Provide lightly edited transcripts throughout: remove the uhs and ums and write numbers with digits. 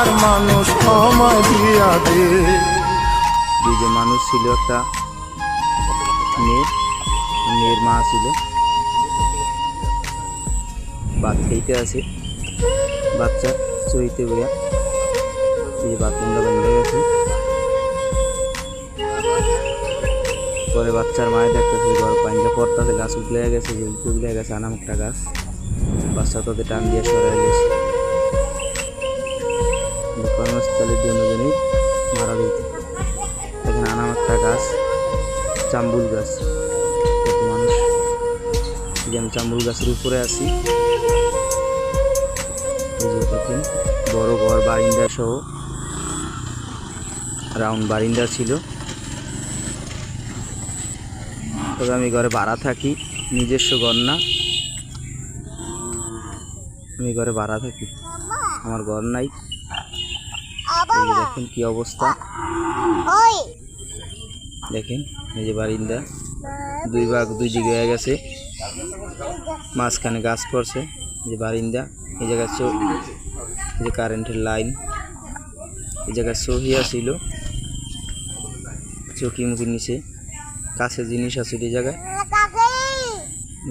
আর মানুষ ক্ষমা দিয়া দে। দুইজন মানুষ ছিল, একটা মেয়ের মা ছিল, ভাত খাইতে আছে, বাচ্চা চড়িতে বইয়া এই বাথরুমটা বন্ধ গেছে। পরে বাচ্চার মায়ের দেখতেছে ঘর পাইনটা পড়তেছে, গাছ উঠলে গেছে, যে উঠলে গেছে আনাম একটা গাছ, বাচ্চা তাদের টান দিয়ে সরাই গেছে। কর্মস্থলে দুজনেই মারা গেছে। এখানে আনাম একটা গাছ, চাম্বুল গাছ, কত মানুষ। আমি চাম্বুল গাছের উপরে আছি, দেখেন বড় ঘর, বারিন্দা সহ রাউন্ড বারিন্দা ছিল। তবে আমি ঘরে ভাড়া থাকি, নিজস্ব ঘর না, আমি ঘরে ভাড়া থাকি, আমার ঘর নাই। দেখেন কি অবস্থা, দেখেন এই যে বারিন্দা দুই ভাগ দুই দিকে হয়ে গেছে, মাঝখানে গাছ পড়ছে। যে বারিন্দা, এই জায়গায় এই যে কারেন্টের লাইন, এই জায়গায় সহিয়া ছিল, চৌকি মুখির নিচে কাছের জিনিস আছে এই জায়গায়,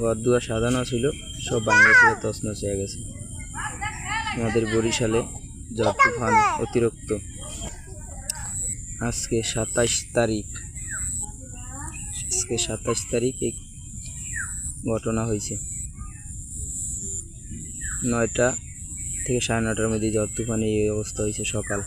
ঘর দুয়ার সাজানো ছিল, সব ভাঙা ছিল, তছনছ হয়ে গেছে। আমাদের বরিশালে ঝড় তুফান অতিরিক্ত। আজকে 27 তারিখ, এই ঘটনা হয়েছে। 9টা থেকে 9:30টার মধ্যে ঝড় তুফানে এই অবস্থা হয়েছে সকাল।